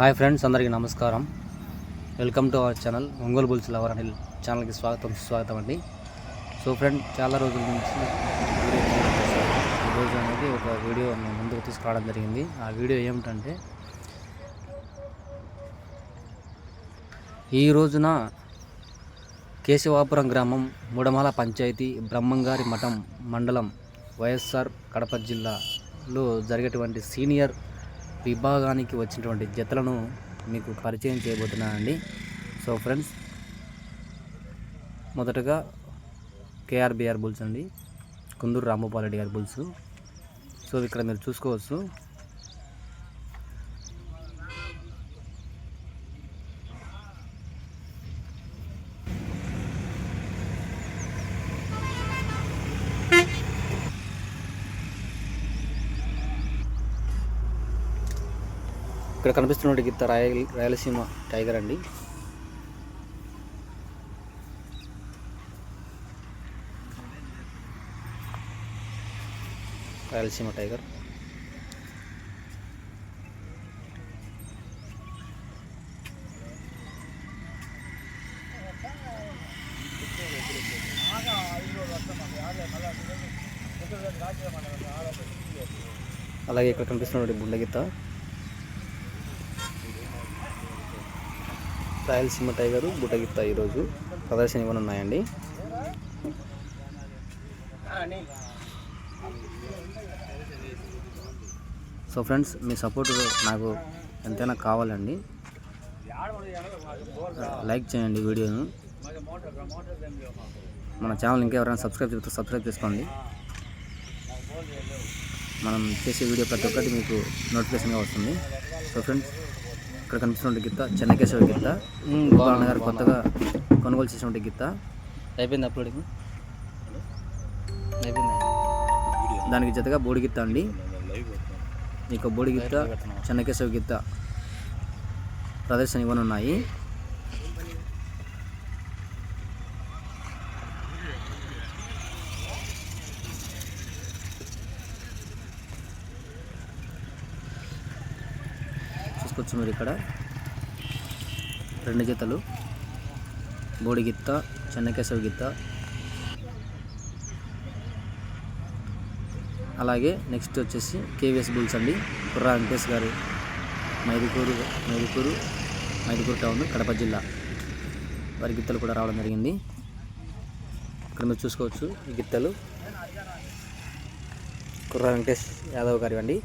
Hi friends, అందరికీ నమస్కారం. Welcome to our channel Ongole bulls lover Anil ఛానల్కి స్వాగతం అండి. సో ఫ్రెండ్, చాలా రోజుల నుంచి ఈరోజు అనేది ఒక వీడియో నేను ముందుకు తీసుకురావడం జరిగింది. ఆ వీడియో ఏమిటంటే, ఈ రోజున కేశవాపురం గ్రామం మూడమాల పంచాయతీ బ్రహ్మంగారి మఠం మండలం వైఎస్ఆర్ కడప జిల్లాలో జరిగేటువంటి సీనియర్ విభాగానికి వచ్చినటువంటి జతలను మీకు పరిచయం చేయబోతున్నానండి. సో ఫ్రెండ్స్, మొదటగా కేఆర్బిఆర్ బుల్స్ అండి, కుందూరు రాంభూపాలరెడ్డి గారి బుల్స్. సో ఇక్కడ మీరు చూసుకోవచ్చు. ఇక్కడ కనిపిస్తున్న గిత్త రాయలసీమ టైగర్ అండి. రాయలసీమ టైగర్. అలాగే ఇక్కడ కనిపిస్తున్న బుండగిత్త రాయలసీమ టైగరు, బుట్టగిత్త ఈరోజు ప్రదర్శన ఇవ్వనున్నాయండి. సో ఫ్రెండ్స్, మీ సపోర్ట్ నాకు ఎంతైనా కావాలండి. లైక్ చేయండి వీడియోను. మన ఛానల్ ఇంకా ఎవరైనా సబ్స్క్రైబ్ చేసుకోండి. మనం చేసే వీడియో ప్రతి ఒక్కటి మీకు నోటిఫికేషన్గా వస్తుంది. సో ఫ్రెండ్స్, ఇక్కడ కనిపిస్తున్న గిత్త చెన్నకేశ్వర గిత్త, బాలన్న గారు కొత్తగా కొనుగోలు చేసినటువంటి గిత్త. అయిపోయింది అప్లోడింగ్, అయిపోయింది. దానికి జతగా బోడి గిత్త అండి. ఇక బోడి గిత్త, చెన్నకేశ్వర గిత్త ప్రదర్శన ఇవ్వనున్నాయి. చూసుకోవచ్చు మీరు ఇక్కడ రెండు జతలు, బోడి గిత్త, చెన్నకేశవ గిత్త. అలాగే నెక్స్ట్ వచ్చేసి కేవీఎస్ బుల్స్ అండి, కుర్రా వెంకటేష్ గారు, మైదుకూరు టౌన్, కడప జిల్లా. వారి గిత్తలు కూడా రావడం జరిగింది. ఇక్కడ మీరు చూసుకోవచ్చు. ఈ గిత్తలు కుర్రా వెంకటేష్ యాదవ్ గారి అండి.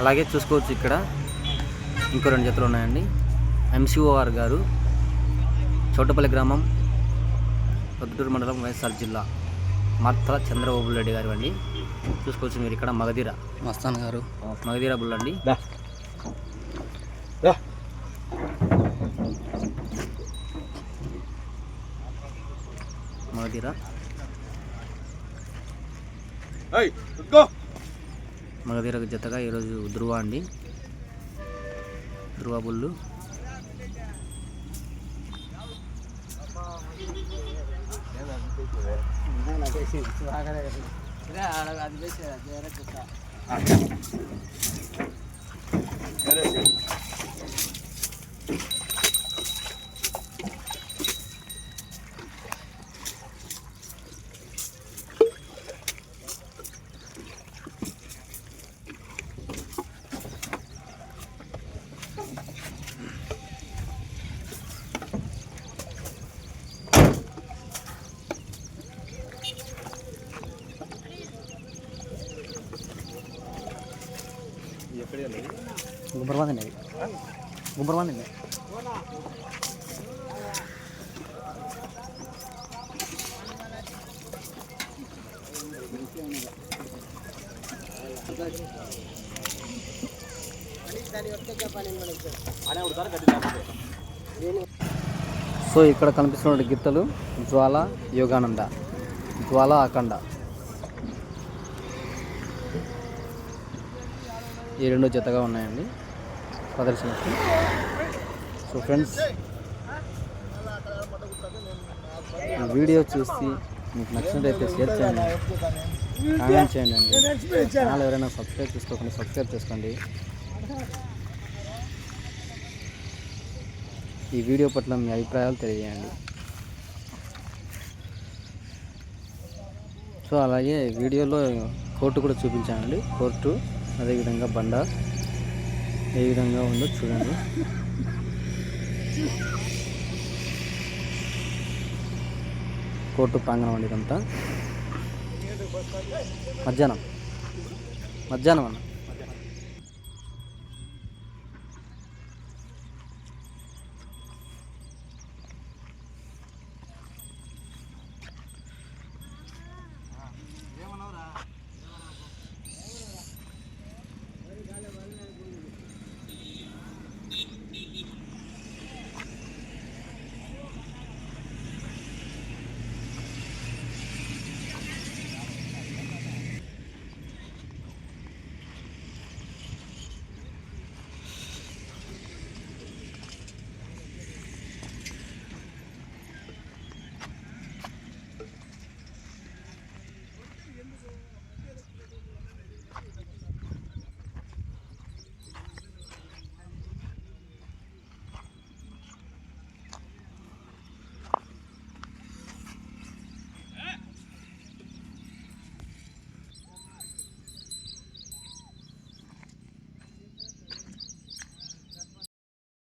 అలాగే చూసుకోవచ్చు, ఇక్కడ ఇంకో రెండు జతలు ఉన్నాయండి. ఎంసీఓఆర్ గారు, చోటపల్లి గ్రామం, పొద్దుటూరు మండలం, వైఎస్ఆర్ జిల్లా, మార్తల చంద్రబాబు రెడ్డి గారు అండి. చూసుకోవచ్చు మీరు ఇక్కడ మగధీర మస్తాన్ గారు, మగధీర బుల్ అండి. మగధీర మగధీరకు జతగా ఈరోజు ధృవ అండి, ధృవ బుల్లు. గుంపరవాదండి అవి. గుంపరమని సో ఇక్కడ కనిపిస్తున్న గిత్తలు జ్వాల యోగానంద, జ్వాల అఖండ. ఈ రెండు జతగా ఉన్నాయండి ప్రదర్శనకి. సో ఫ్రెండ్స్, ఈ వీడియో చూసి మీకు నచ్చినట్లయితే షేర్ చేయండి, కామెంట్ చేయండి అండి. ఛానల్ ఎవరైనా సబ్స్క్రైబ్ చేసుకోకుండా సబ్స్క్రైబ్ చేసుకోండి. ఈ వీడియో పట్ల మీ అభిప్రాయాలు తెలియజేయండి. సో అలాగే వీడియోలో కోర్టు కూడా చూపించానండి. కోర్టు అదేవిధంగా బండ ఏ విధంగా ఉందో చూడండి. కోర్టు ప్రాంగణం అండి ఇదంతా. మధ్యాహ్నం అన్న